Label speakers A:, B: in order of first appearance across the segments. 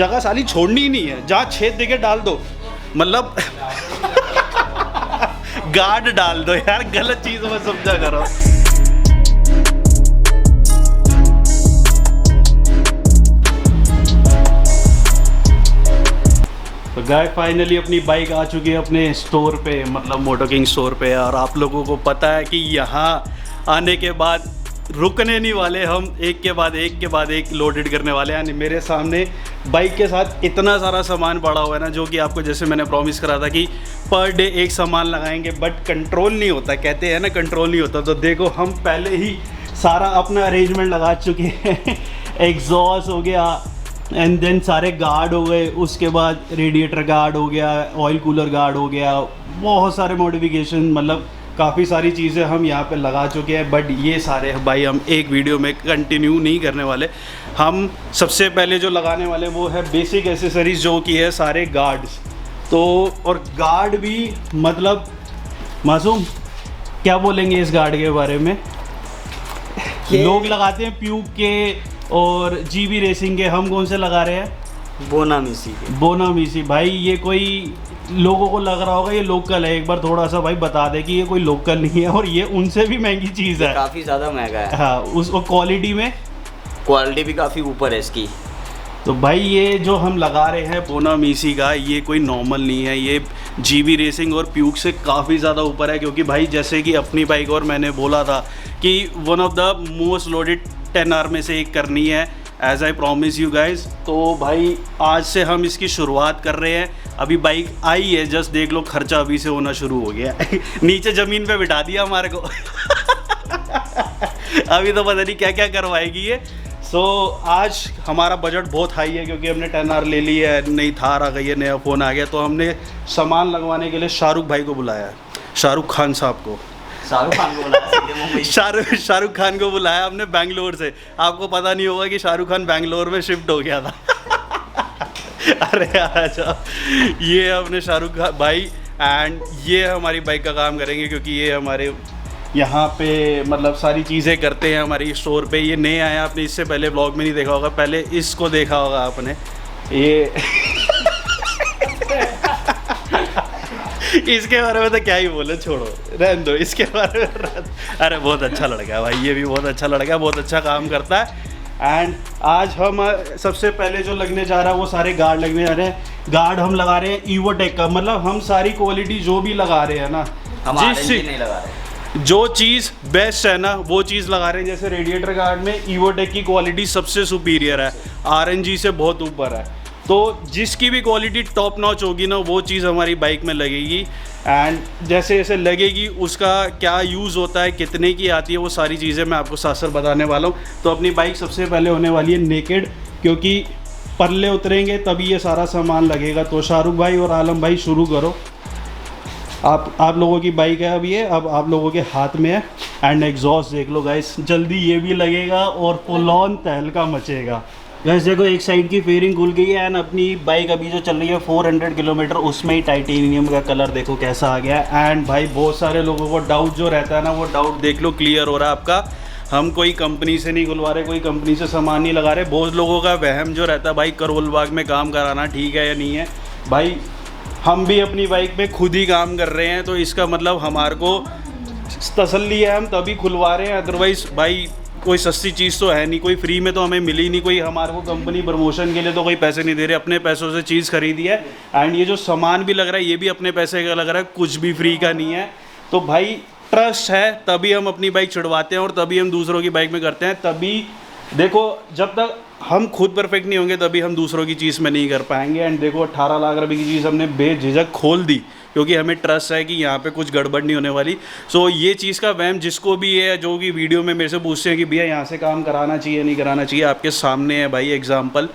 A: जगह साली छोड़नी ही नहीं है, जहाँ छेद देके डाल दो, मतलब गार्ड डाल दो यार, गलत चीज़ में समझा करो। तो गाय फाइनली अपनी बाइक आ चुकी है अपने स्टोर पे, मतलब मोटो किंग स्टोर पे। और आप लोगों को पता है कि यहाँ आने के बाद रुकने नहीं वाले, हम एक के बाद एक लोडेड करने वाले हैं। मेरे सामने बाइक के साथ इतना सारा सामान पड़ा हुआ है ना, जो कि आपको जैसे मैंने प्रॉमिस करा था कि पर डे एक सामान लगाएंगे, बट कंट्रोल नहीं होता, कहते हैं ना कंट्रोल नहीं होता। तो देखो हम पहले ही सारा अपना अरेंजमेंट लगा चुके हैं। एग्जॉस्ट हो गया एंड देन सारे गार्ड हो गए, उसके बाद रेडिएटर गार्ड हो गया, ऑयल कूलर गार्ड हो गया, बहुत सारे मॉडिफिकेशन, मतलब काफ़ी सारी चीज़ें हम यहाँ पे लगा चुके हैं। बट ये सारे भाई हम एक वीडियो में कंटिन्यू नहीं करने वाले। हम सबसे पहले जो लगाने वाले वो है बेसिक एसेसरीज, जो कि है सारे गार्ड्स। तो और गार्ड भी मतलब मासूम क्या बोलेंगे इस गार्ड के बारे में? लोग लगाते हैं प्यूक के और जीबी रेसिंग के, हम कौन से लगा रहे हैं?
B: बोनामीसी के।
A: बोनामीसी भाई, ये कोई लोगों को लग रहा होगा ये लोकल है, एक बार थोड़ा सा भाई बता दे कि ये कोई लोकल नहीं है, और ये उनसे भी महंगी चीज़ है,
B: काफ़ी ज़्यादा महंगा है।
A: हाँ, उस क्वालिटी में
B: क्वालिटी भी काफ़ी ऊपर है इसकी।
A: तो भाई ये जो हम लगा रहे हैं बोनामीसी का, ये कोई नॉर्मल नहीं है, ये जीबी रेसिंग और प्यूक से काफ़ी ज़्यादा ऊपर है। क्योंकि भाई जैसे कि अपनी बाइक और मैंने बोला था कि one of the most loaded 10R में से एक करनी है, as I promise you guys. तो भाई आज से हम इसकी शुरुआत कर रहे हैं। अभी बाइक आई है, जस्ट देख लो खर्चा अभी से होना शुरू हो गया। नीचे ज़मीन पे बिठा दिया हमारे को। अभी तो पता नहीं क्या क्या करवाएगी ये। सो आज हमारा बजट बहुत हाई है, क्योंकि हमने 10R ले ली है, नई थार आ गई है, नया फ़ोन आ गया। तो हमने सामान लगवाने के लिए शाहरुख भाई को बुलाया है, शाहरुख खान साहब को।
B: शाहरुख खान को बुलाया,
A: शाहरुख खान को बुलाया हमने बैंगलोर से। आपको पता नहीं होगा कि शाहरुख खान बैंगलोर में शिफ्ट हो गया था। अरे अच्छा, ये अपने शाहरुख भाई एंड ये हमारी बाइक का काम करेंगे, क्योंकि ये हमारे यहाँ पे मतलब सारी चीज़ें करते हैं हमारी स्टोर पे। ये नए आया, आपने इससे पहले ब्लॉग में नहीं देखा होगा, पहले इसको देखा होगा आपने। ये इसके बारे में तो क्या ही बोले, छोड़ो रहने दो इसके बारे में। अरे बहुत अच्छा लड़का है भाई, ये भी बहुत अच्छा लड़का है, बहुत अच्छा काम करता है। एंड आज हम सबसे पहले जो लगने जा रहा है वो सारे गार्ड लगने जा रहे हैं। गार्ड हम लगा रहे हैं ईवोटेक का, मतलब हम सारी क्वालिटी जो भी लगा रहे हैं ना,
B: नहीं लगा रहे,
A: जो चीज़ बेस्ट है ना वो चीज़ लगा रहे हैं। जैसे रेडिएटर गार्ड में ईवोटेक की क्वालिटी सबसे सुपीरियर है, RNG से बहुत ऊपर है। तो जिसकी भी क्वालिटी टॉप नॉच होगी ना, वो चीज़ हमारी बाइक में लगेगी। एंड जैसे जैसे लगेगी उसका क्या यूज़ होता है, कितने की आती है, वो सारी चीज़ें मैं आपको साथ साथ बताने वाला हूँ। तो अपनी बाइक सबसे पहले होने वाली है नेकेड, क्योंकि पल्ले उतरेंगे तभी ये सारा सामान लगेगा। तो शाहरुख भाई और आलम भाई शुरू करो। आप लोगों की बाइक है अब ये, अब आप लोगों के हाथ में है। एंड एग्जॉस्ट देख लो गाइस, जल्दी ये भी लगेगा और फुल ऑन तहलका मचेगा। गाइस देखो एक साइड की फेयरिंग खुल गई है। एंड अपनी बाइक अभी जो चल रही है 400 किलोमीटर, उसमें ही टाइटेनियम का कलर देखो कैसा आ गया है। एंड भाई बहुत सारे लोगों को डाउट जो रहता है ना, वो डाउट देख लो क्लियर हो रहा है आपका। हम कोई कंपनी से नहीं खुलवा रहे, कोई कंपनी से सामान नहीं लगा रहे। बहुत लोगों का वहम जो रहता है भाई करोल बाग में काम कराना ठीक है या नहीं है, भाई हम भी अपनी बाइक पे खुद ही काम कर रहे हैं। तो इसका मतलब हमारे को तसल्ली है, हम तभी खुलवा रहे हैं। अदरवाइज़ भाई कोई सस्ती चीज़ तो है नहीं, कोई फ्री में तो हमें मिली नहीं, कोई हमारे को कंपनी प्रमोशन के लिए तो कोई पैसे नहीं दे रहे, अपने पैसों से चीज़ खरीदी है। एंड ये जो सामान भी लग रहा है ये भी अपने पैसे का लग रहा है, कुछ भी फ्री का नहीं है। तो भाई ट्रस्ट है तभी हम अपनी बाइक छुड़वाते हैं और तभी हम दूसरों की बाइक में करते हैं। तभी देखो जब तक हम खुद परफेक्ट नहीं होंगे तभी हम दूसरों की चीज़ में नहीं कर पाएंगे। एंड देखो 18 लाख रुपए की चीज़ हमने बेझिझक खोल दी, क्योंकि हमें ट्रस्ट है कि यहाँ पे कुछ गड़बड़ नहीं होने वाली। सो ये चीज़ का वहम जिसको भी है, जो कि वीडियो में मेरे से पूछते हैं कि भैया यहाँ से काम कराना चाहिए नहीं कराना चाहिए, आपके सामने है भाई एग्जाम्पल।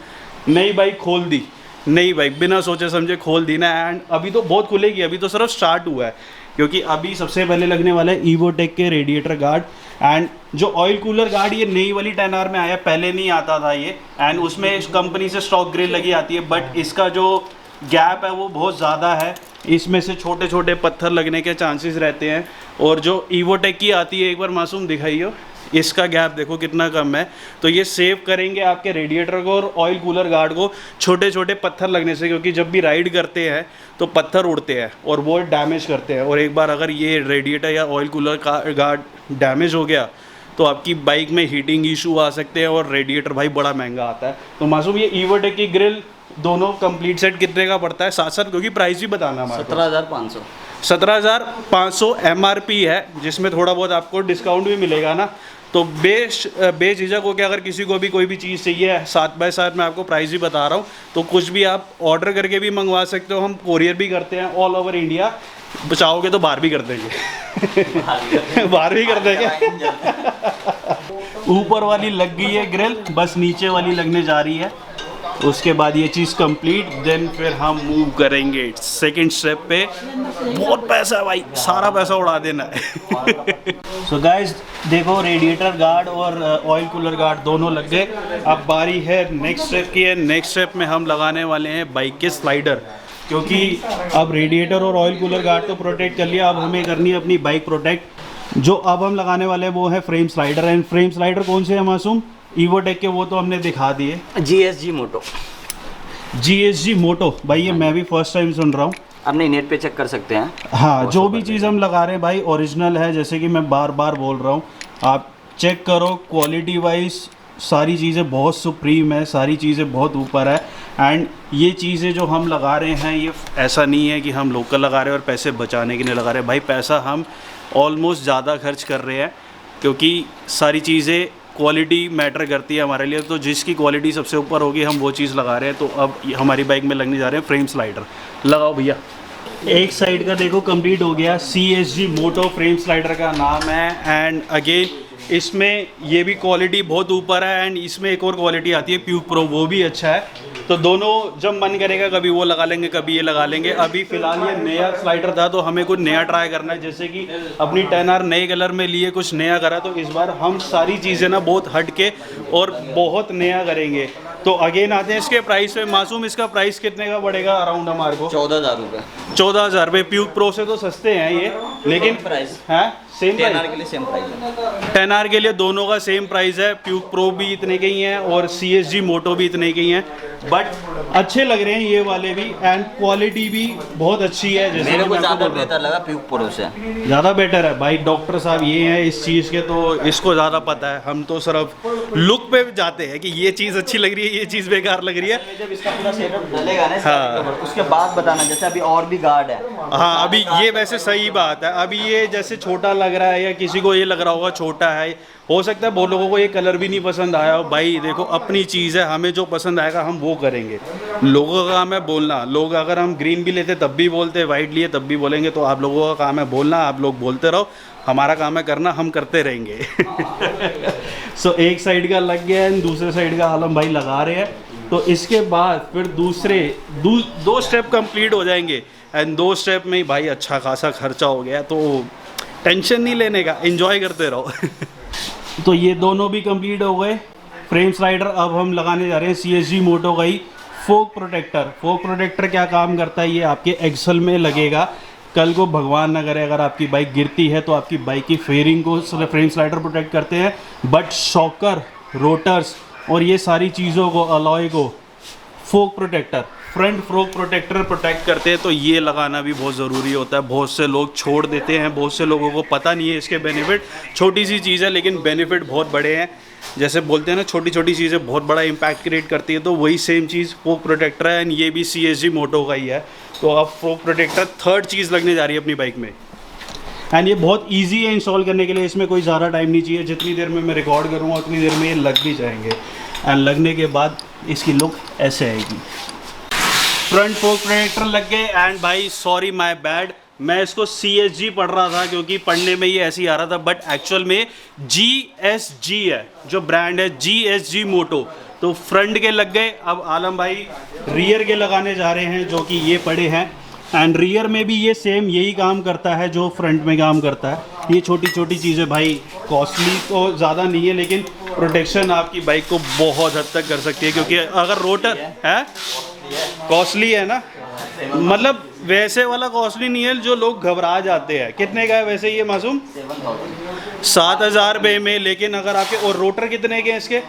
A: नई बाइक खोल दी, नई बाइक बिना सोचे समझे खोल दी ना। एंड अभी तो बहुत खुलेगी, अभी तो सिर्फ स्टार्ट हुआ है, क्योंकि अभी सबसे पहले लगने वाला है ईवोटेक के रेडिएटर गार्ड। एंड जो ऑयल कूलर गार्ड ये नई वाली 10R में आया, पहले नहीं आता था ये। एंड उसमें इस कंपनी से स्टॉक ग्रिल लगी आती है, बट इसका जो गैप है वो बहुत ज़्यादा है, इसमें से छोटे छोटे पत्थर लगने के चांसेस रहते हैं। और जो ईवोटेक की आती है, एक बार मासूम दिखाइए, इसका गैप देखो कितना कम है। तो ये सेव करेंगे आपके रेडिएटर को और ऑयल कूलर गार्ड को छोटे छोटे पत्थर लगने से, क्योंकि जब भी राइड करते हैं तो पत्थर उड़ते हैं और वो डैमेज करते हैं। और एक बार अगर ये रेडिएटर या ऑयल कूलर का गार्ड डैमेज हो गया तो आपकी बाइक में हीटिंग इशू आ सकते हैं और रेडिएटर भाई बड़ा महंगा आता है। तो मासूम ये ईवोटेक की ग्रिल दोनों कंप्लीट सेट कितने का पड़ता है साथ साथ, क्योंकि प्राइस भी बताना हमारा।
B: 17,500।
A: 17,500 MRP है, जिसमें थोड़ा बहुत आपको डिस्काउंट भी मिलेगा ना। तो बेझिझक हो के अगर किसी को भी कोई भी चीज़ चाहिए, साथ बाय साथ मैं आपको प्राइस भी बता रहा हूँ, तो कुछ भी आप ऑर्डर करके भी मंगवा सकते हो। हम कोरियर भी करते हैं ऑल ओवर इंडिया, बचाओगे तो बाहर भी कर देंगे। बाहर भी कर देंगे। ऊपर वाली लग गई है ग्रिल, बस नीचे वाली लगने जा रही है। उसके बाद ये चीज़ कंप्लीट, देन फिर हम मूव करेंगे सेकंड स्टेप पे। बहुत पैसा है भाई, सारा पैसा उड़ा देना है। सो गाइस देखो, रेडिएटर गार्ड और ऑयल कूलर गार्ड दोनों लग गए। अब बारी है नेक्स्ट स्टेप की है। नेक्स्ट स्टेप में हम लगाने वाले हैं बाइक के स्लाइडर, क्योंकि अब रेडिएटर और ऑयल कूलर गार्ड तो प्रोटेक्ट कर लिया, अब हमें करनी है अपनी बाइक प्रोटेक्ट। जो अब हम लगाने वाले हैं वो है frame slider. And frame slider कौन से हैं मासूम? ईवोटेक के, वो तो हमने दिखा दिए।
B: GSG मोटो।
A: GSG मोटो भाई, ये मैं भी फर्स्ट टाइम सुन रहा हूँ।
B: आप नहीं नेट पे चेक कर सकते हैं।
A: हाँ, जो भी चीज़ हम लगा रहे हैं भाई ओरिजिनल है, जैसे कि मैं बार बार बोल रहा हूँ, आप चेक करो। क्वालिटी वाइज सारी चीज़ें बहुत सुप्रीम है, सारी चीज़ें बहुत ऊपर है। एंड ये चीज़ें जो हम लगा रहे हैं, ये ऐसा नहीं है कि हम लोकल लगा रहे हैं और पैसे बचाने के लिए लगा रहे हैं। भाई पैसा हम ऑलमोस्ट ज़्यादा खर्च कर रहे हैं, क्योंकि सारी चीज़ें क्वालिटी मैटर करती है हमारे लिए। तो जिसकी क्वालिटी सबसे ऊपर होगी हम वो चीज़ लगा रहे हैं। तो अब हमारी बाइक में लगने जा रहे हैं फ्रेम स्लाइडर। लगाओ भैया। एक साइड का देखो कंप्लीट हो गया। CSG मोटो फ्रेम स्लाइडर का नाम है। एंड अगेन इसमें ये भी क्वालिटी बहुत ऊपर है। एंड इसमें एक और क्वालिटी आती है प्यूक प्रो, वो भी अच्छा है। तो दोनों जब मन करेगा कभी वो लगा लेंगे, कभी ये लगा लेंगे। अभी फ़िलहाल ये नया स्लाइडर था तो हमें कुछ नया ट्राई करना है, जैसे कि अपनी 10R नए कलर में लिए, कुछ नया करा। तो इस बार हम सारी चीज़ें ना बहुत हट के और बहुत नया करेंगे। तो अगेन आते हैं इसके प्राइस पे। मासूम, इसका प्राइस कितने का पड़ेगा अराउंड हमारे को?
B: 14,000 रुपये।
A: 14,000 रुपये। प्यूक प्रो से तो सस्ते हैं ये, लेकिन
B: प्राइस
A: है सेम।
B: 10R के लिए सेम प्राइस है।
A: 10R के लिए दोनों का सेम प्राइस है। प्यूक प्रो भी इतने के ही हैं और CSG मोटो भी इतने के ही हैं, बट अच्छे लग रहे हैं ये वाले भी। एंड क्वालिटी भी बहुत अच्छी है। जैसे
B: मेरे को ज़्यादा बेहतर लगा प्यूक प्रो से।
A: ज़्यादा बेटर है भाई। डॉक्टर साहब ये हैं इस चीज़ के, तो इसको ज़्यादा पता है। हम तो सिर्फ लुक पे जाते हैं कि ये चीज़ अच्छी लग रही है, ये चीज़ बेकार लग रही है।
B: जब इसका पूरा सेटअप डलेगा ना,
A: हाँ,
B: उसके बाद बताना। जैसे अभी और भी गार्ड है।
A: हाँ, अभी ये वैसे सही बात है। अभी ये जैसे छोटा लग रहा है या किसी को ये लग रहा होगा छोटा है, हो सकता है बहुत लोगों को ये कलर भी नहीं पसंद आया हो। भाई देखो, अपनी चीज़ है, हमें जो पसंद आएगा हम वो करेंगे। लोगों का काम है बोलना। लोग अगर हम ग्रीन भी लेते तब भी बोलते, वाइट लिए तब भी बोलेंगे। तो आप लोगों का काम है बोलना, आप लोग बोलते रहो। हमारा काम है करना, हम करते रहेंगे। सो एक साइड का लग गया है, दूसरे साइड का आलम भाई लगा रहे हैं। तो इसके बाद फिर दो स्टेप कंप्लीट हो जाएंगे। एंड 2 स्टेप में ही भाई अच्छा खासा खर्चा हो गया, तो टेंशन नहीं लेने का, एंजॉय करते रहो। तो ये दोनों भी कंप्लीट हो गए फ्रेम स्लाइडर। अब हम लगाने जा रहे हैं CSG मोटो का ही फोक प्रोटेक्टर। फोक प्रोटेक्टर क्या काम करता है? ये आपके एक्सल में लगेगा। कल को भगवान न करे अगर आपकी बाइक गिरती है तो आपकी बाइक की फेयरिंग को फ्रेम स्लाइडर प्रोटेक्ट करते हैं, बट शॉकर, रोटर्स और ये सारी चीज़ों को, अलॉय को fork protector, front fork protector protect करते हैं। तो ये लगाना भी बहुत ज़रूरी होता है। बहुत से लोग छोड़ देते हैं, बहुत से लोगों को पता नहीं है इसके बेनिफिट। छोटी सी चीज़ है लेकिन बेनिफिट बहुत बड़े हैं। जैसे बोलते हैं ना, छोटी छोटी चीज़ें बहुत बड़ा इम्पैक्ट क्रिएट करती है, तो वही सेम चीज़ फोक प्रोटेक्टर है। एंड ये भी CSG मोटो का ही है। तो अब फोक प्रोटेक्टर थर्ड चीज़ लगने जा रही है अपनी बाइक में। एंड ये बहुत ईजी है इंस्टॉल करने के लिए। इसमें कोई ज़्यादा टाइम नहीं चाहिए। जितनी देर में मैं रिकॉर्ड करूँगा उतनी देर में ये लग भी जाएंगे। एंड लगने के बाद इसकी लुक ऐसे आएगी। फ्रंट फोक प्रोटेक्टर लग गए। एंड भाई सॉरी माय बैड, मैं इसको CSG पढ़ रहा था क्योंकि पढ़ने में ये ऐसे ही आ रहा था, बट एक्चुअल में GSG है जो ब्रांड है, GSG मोटो। तो फ्रंट के लग गए। अब आलम भाई रियर के लगाने जा रहे हैं, जो कि ये पड़े हैं। एंड रियर में भी ये सेम यही काम करता है जो फ्रंट में काम करता है। ये छोटी छोटी चीज़ें भाई, कॉस्टली तो ज़्यादा नहीं है लेकिन प्रोटेक्शन आपकी बाइक को बहुत हद तक कर सकती है, क्योंकि अगर रोटर है कॉस्टली है ना, मतलब वैसे वाला कॉस्टली नहीं है जो लोग घबरा जाते हैं। कितने का है वैसे ये मासूम? 7,000 रुपये में। लेकिन अगर आपके और रोटर कितने के हैं इसके?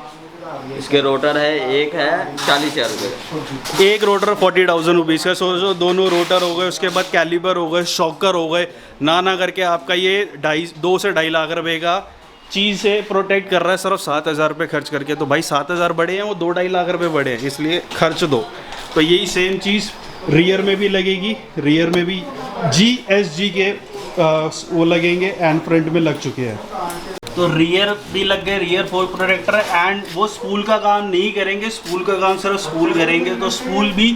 B: इसके रोटर है, एक है 40,000 रुपये,
A: एक रोटर 40,000 रुपीज़ का। सोचो दोनों रोटर हो गए, उसके बाद कैलिपर हो गए, शॉकर हो गए, ना करके आपका ये 2 से 2.5 लाख रुपए का चीज़ से प्रोटेक्ट कर रहा है सिर्फ 7,000 रुपये खर्च करके। तो भाई 7,000 बड़े हैं, वो 2-2.5 लाख रुपए बड़े हैं, इसलिए खर्च दो। तो यही सेम चीज़ रियर में भी लगेगी। रियर में भी GSG के वो लगेंगे एंड फ्रंट में लग चुके हैं। तो रियर भी लग गए, रियर फॉल प्रोटेक्टर है। एंड वो स्पूल का काम नहीं करेंगे, स्पूल का काम सिर्फ स्पूल करेंगे। तो स्पूल भी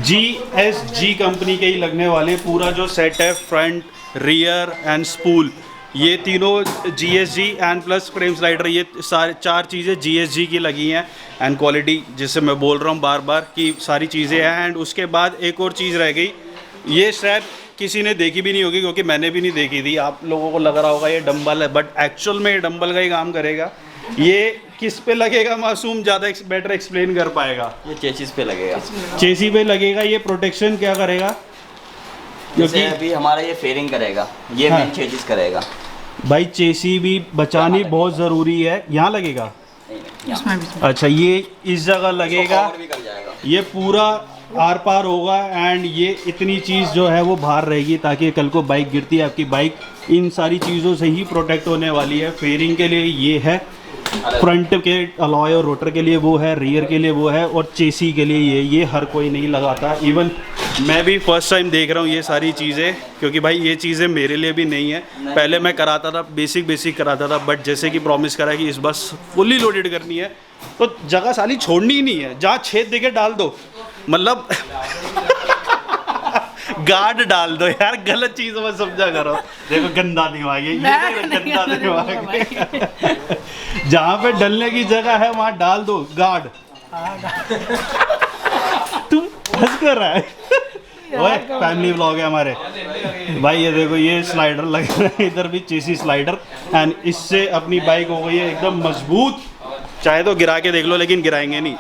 A: GSG कंपनी के ही लगने वाले। पूरा जो सेट है फ्रंट, रियर एंड स्पूल, ये तीनों GSG and plus frame slider, ये सारे 4 चीज़ें GSG की लगी हैं। एंड क्वालिटी जिससे मैं बोल रहा हूँ बार बार कि सारी चीज़ें हैं। एंड उसके बाद एक और चीज़ रह गई, ये शायद किसी ने देखी भी नहीं होगी, क्योंकि मैंने भी नहीं देखी थी। आप लोगों को लग रहा होगा ये डंबल है, बट एक्चुअल में ये डंबल का ही काम करेगा। ये किस पे लगेगा मासूम ज़्यादा बेटर एक्सप्लेन कर पाएगा?
B: ये चेसिस पे लगेगा।
A: चेसी पे लगेगा। ये प्रोटेक्शन क्या करेगा?
B: क्योंकि अभी हमारा ये फेयरिंग करेगा, ये
A: हाँ।
B: मेन चेसिस करेगा।
A: भाई चेसी भी बचानी बहुत ज़रूरी है। यहाँ लगेगा? अच्छा, ये इस जगह लगेगा,
B: भी कर जाएगा।
A: ये पूरा आर पार होगा। एंड ये इतनी चीज़ जो है वो बाहर रहेगी, ताकि कल को बाइक गिरती है आपकी बाइक इन सारी चीज़ों से ही प्रोटेक्ट होने वाली है। फेयरिंग के लिए ये है, फ्रंट के अलॉय और रोटर के लिए वो है, रियर के लिए वो है, और चेसी के लिए ये हर कोई नहीं लगाता। इवन मैं भी फर्स्ट टाइम देख रहा हूँ ये सारी चीज़ें, क्योंकि भाई ये चीज़ें मेरे लिए भी नहीं है। पहले मैं कराता था, बेसिक कराता था, बट जैसे कि प्रॉमिस करा कि इस बस फुल्ली लोडेड करनी है, तो जगह साली छोड़नी ही नहीं है। जहाँ छेद देके डाल दो, मतलब गार्ड डाल दो यार, गलत चीज़ मत समझा करो। देखो गंदा दिमाग है ये, गंदा दिमाग है। जहाँ पे डलने की जगह है वहाँ डाल दो गार्ड। तुम हंस कर रहा है? ओए फैमिली व्लॉग है हमारे भाई। ये देखो ये स्लाइडर लग रहा है, इधर भी चेसी स्लाइडर। एंड इससे अपनी बाइक हो गई है एकदम मजबूत। चाहे तो गिरा के देख लो, लेकिन गिराएंगे नहीं।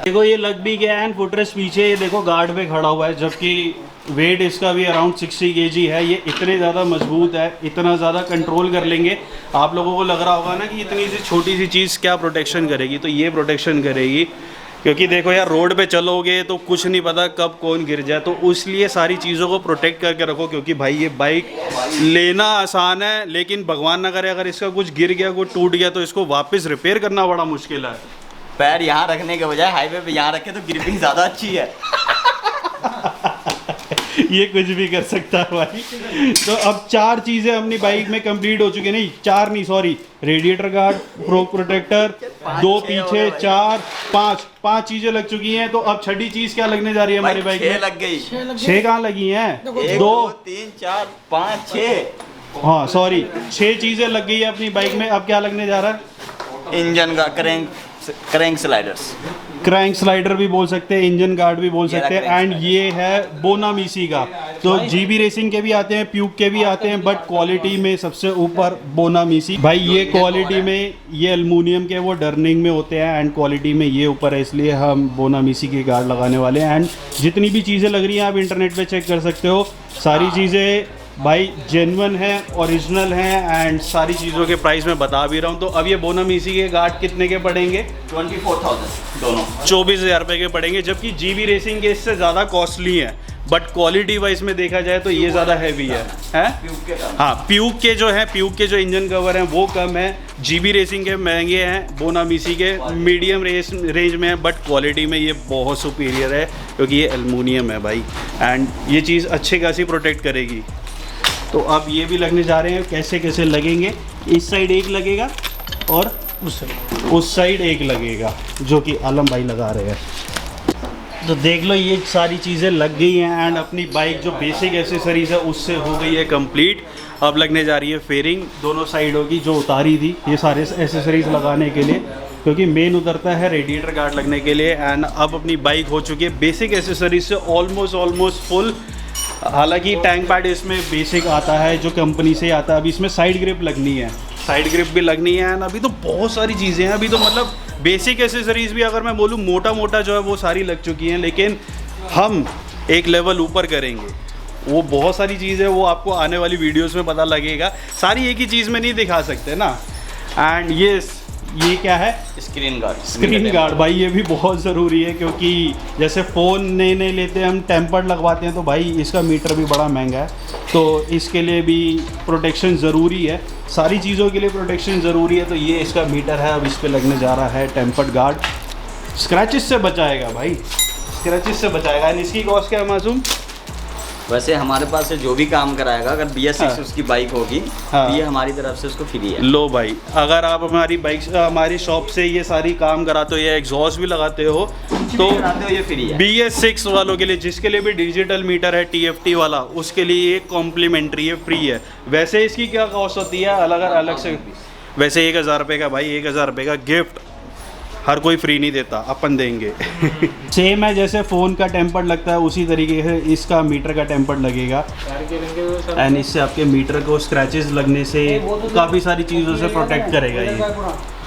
A: देखो ये लग भी गया है। फुटरेस्ट पीछे ये देखो गार्ड पे खड़ा हुआ है, जबकि वेट इसका भी अराउंड 60 kg है। ये इतने ज़्यादा मजबूत है, इतना ज़्यादा कंट्रोल कर लेंगे। आप लोगों को लग रहा होगा ना कि इतनी सी छोटी सी चीज़ क्या प्रोटेक्शन करेगी, तो ये प्रोटेक्शन करेगी। क्योंकि देखो यार, रोड पे चलोगे तो कुछ नहीं पता कब कौन गिर जाए, तो इसलिए सारी चीज़ों को प्रोटेक्ट करके रखो। क्योंकि भाई ये बाइक लेना आसान है, लेकिन भगवान ना करे अगर इसका कुछ गिर गया, कुछ टूट गया, तो इसको वापस रिपेयर करना बड़ा मुश्किल है।
B: पैर यहाँ रखने के बजाय हाईवे पे यहाँ रखे तो ग्रिपिंग ज़्यादा अच्छी है।
A: ये कुछ भी कर सकता है भाई। तो अब 4 चीज़ें अपनी बाइक में कंप्लीट हो चुकी है। नहीं 4 नहीं, sorry, radiator guard, front protector, 2 पीछे, 4, 5 चीज़ें लग चुकी हैं। तो अब छठी चीज़ क्या लगने जा रही है हमारी बाइक में?
B: 6 लग गई।
A: 6 कहाँ लगी हैं?
B: 1 2 3 4 5 6।
A: हाँ सॉरी, 6 चीज़ें लग गई है अपनी बाइक में। अब क्या लगने जा रहा है?
B: इंजन का क्रैंक स्लाइडर्स,
A: क्रैंक स्लाइडर भी बोल सकते हैं, इंजन गार्ड भी बोल सकते हैं। एंड ये है बोनामीसी का। तो जीबी रेसिंग के भी आते हैं, प्यूक के भी आते हैं, बट क्वालिटी में सबसे ऊपर बोनामीसी। भाई ये क्वालिटी में, ये एल्युमिनियम के वो डर्निंग में होते हैं, एंड क्वालिटी में ये ऊपर है, इसलिए हम बोनामीसी के गार्ड लगाने वाले हैं। एंड जितनी भी चीज़ें लग रही हैं आप इंटरनेट पे चेक कर सकते हो, सारी चीज़ें भाई जेन्युइन है, ओरिजिनल है। एंड सारी चीज़ों के प्राइस मैं बता भी रहा हूँ। तो अब ये बोनामीसी के गार्ड कितने के पड़ेंगे?
B: 24,000 दोनों,
A: 24,000 रुपये के पड़ेंगे। जबकि जीबी रेसिंग के इससे ज़्यादा कॉस्टली हैं, बट क्वालिटी वाइज में देखा जाए तो ये ज़्यादा हैवी है। हाँ, प्यूक के जो है, प्यूक के जो इंजन कवर हैं वो कम है। जीबी रेसिंग के महंगे हैं, बोनामीसी के मीडियम रेंज में है, बट क्वालिटी में ये बहुत सुपीरियर है, क्योंकि ये एल्युमिनियम है भाई। एंड ये चीज़ अच्छे खासी प्रोटेक्ट करेगी। तो अब ये भी लगने जा रहे हैं, कैसे कैसे लगेंगे। इस साइड एक लगेगा और उस साइड एक लगेगा, जो कि आलम भाई लगा रहे हैं। तो देख लो ये सारी चीज़ें लग गई हैं। एंड अपनी बाइक जो बेसिक एसेसरीज है उससे हो गई है कंप्लीट। अब लगने जा रही है फेयरिंग दोनों साइडों की, जो उतारी थी ये सारे एसेसरीज लगाने के लिए, क्योंकि मेन उतरता है रेडिएटर गार्ड लगने के लिए। एंड अब अपनी बाइक हो चुकी है बेसिक एसेसरीज से ऑलमोस्ट फुल। हालांकि टैंक पैड इसमें बेसिक आता है जो कंपनी से आता है। अब इसमें साइड ग्रिप लगनी है, साइड ग्रिप भी लगनी है। एंड अभी तो बहुत सारी चीज़ें हैं, अभी तो मतलब बेसिक एसेसरीज भी अगर मैं बोलूँ मोटा मोटा जो है वो सारी लग चुकी हैं, लेकिन हम एक लेवल ऊपर करेंगे। वो बहुत सारी चीज़ें वो आपको आने वाली वीडियोस में पता लगेगा, सारी एक ही चीज़ में नहीं दिखा सकते ना। एंड ये क्या है?
B: Screen guard.
A: स्क्रीन गार्ड भाई ये भी बहुत ज़रूरी है, क्योंकि जैसे फ़ोन नए लेते हैं हम, टेम्पर्ड लगवाते हैं, तो भाई इसका मीटर भी बड़ा महंगा है, तो इसके लिए भी प्रोटेक्शन ज़रूरी है। सारी चीज़ों के लिए प्रोटेक्शन ज़रूरी है। तो ये इसका मीटर है, अब इस पर लगने जा रहा है टेम्पर्ड गार्ड। स्क्रैचेस से बचाएगा भाई, स्क्रैचेस से बचाएगा। एंड इसकी कॉस्ट क्या है मासूम?
B: वैसे हमारे पास से जो भी काम कराएगा, अगर BS6
A: हाँ।
B: उसकी बाइक होगी,
A: हाँ।
B: तो ये हमारी तरफ से उसको फ्री है।
A: लो भाई, अगर आप हमारी शॉप से ये सारी काम कराते हो, ये एग्जॉस्ट भी लगाते हो, तो
B: कराते हो ये फ्री है।
A: BS6 वालों के लिए, जिसके लिए भी डिजिटल मीटर है TFT वाला, उसके लिए ये कॉम्प्लीमेंट्री है, फ्री है। वैसे इसकी क्या कॉस्ट होती है अलग से? वैसे 1000 रुपये का भाई, 1000 रुपये का गिफ्ट हर कोई फ्री नहीं देता, अपन देंगे। सेम है जैसे फ़ोन का टेम्पर्ड लगता है, उसी तरीके से इसका मीटर का टेम्पर्ड लगेगा। एंड इससे आपके मीटर को स्क्रैचेस लगने से, काफ़ी सारी चीज़ों से प्रोटेक्ट करेगा ये।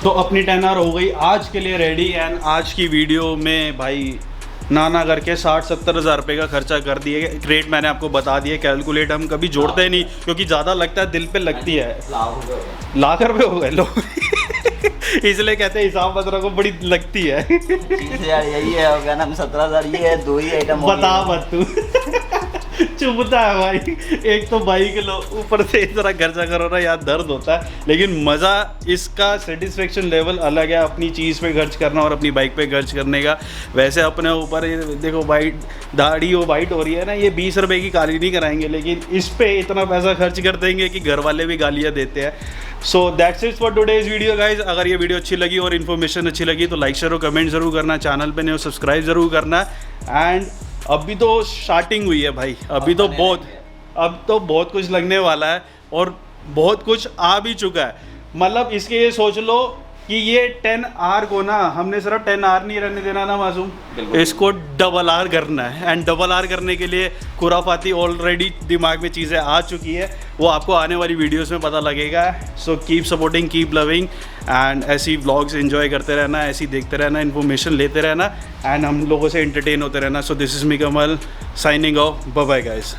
A: तो अपनी 10R हो गई आज के लिए रेडी। एंड आज की वीडियो में भाई ना करके 60-70 हज़ार रुपये का खर्चा कर दिए। रेट मैंने आपको बता दिए, कैलकुलेट हम कभी जोड़ते नहीं, क्योंकि ज़्यादा लगता है दिल पे लगती है। लाख रुपये हो गए लो। इसलिए कहते हैं हिसाब पत्र को बड़ी लगती है।
B: यार यही है, हो गया ना 17,000, ये है 2 ही आइटम।
A: बता मत तू। चुभता है भाई, एक तो बाइक लो, ऊपर से इतना खर्चा करो ना यार, दर्द होता है। लेकिन मज़ा, इसका सेटिस्फेक्शन लेवल अलग है, अपनी चीज़ पे खर्च करना और अपनी बाइक पे खर्च करने का। वैसे अपने ऊपर देखो वाइट दाढ़ी वो वाइट हो रही है ना, ये 20 रुपये की काली नहीं कराएंगे, लेकिन इस पे इतना पैसा खर्च कर देंगे कि घर वाले भी गालियाँ देते हैं। So that's it for today's video guys. अगर ये वीडियो अच्छी लगी और इन्फॉर्मेशन अच्छी लगी तो लाइक शेयर और कमेंट ज़रूर करना, चैनल पे नहीं हो सब्सक्राइब ज़रूर करना। एंड अभी तो स्टार्टिंग हुई है भाई, अब तो बहुत कुछ लगने वाला है और बहुत कुछ आ भी चुका है। मतलब इसके ये सोच लो कि ये 10R को ना हमने सिर्फ 10R नहीं रहने देना ना मासूम, इसको RR करना है। एंड RR करने के लिए खुराफाती ऑलरेडी दिमाग में चीज़ें आ चुकी है, वो आपको आने वाली वीडियोस में पता लगेगा। So keep supporting, keep loving and ऐसी व्लॉग्स एंजॉय करते रहना, ऐसी देखते रहना, इन्फॉर्मेशन लेते रहना एंड हम लोगों से एंटरटेन होते रहना। So this is me Kamal signing off, bye bye guys.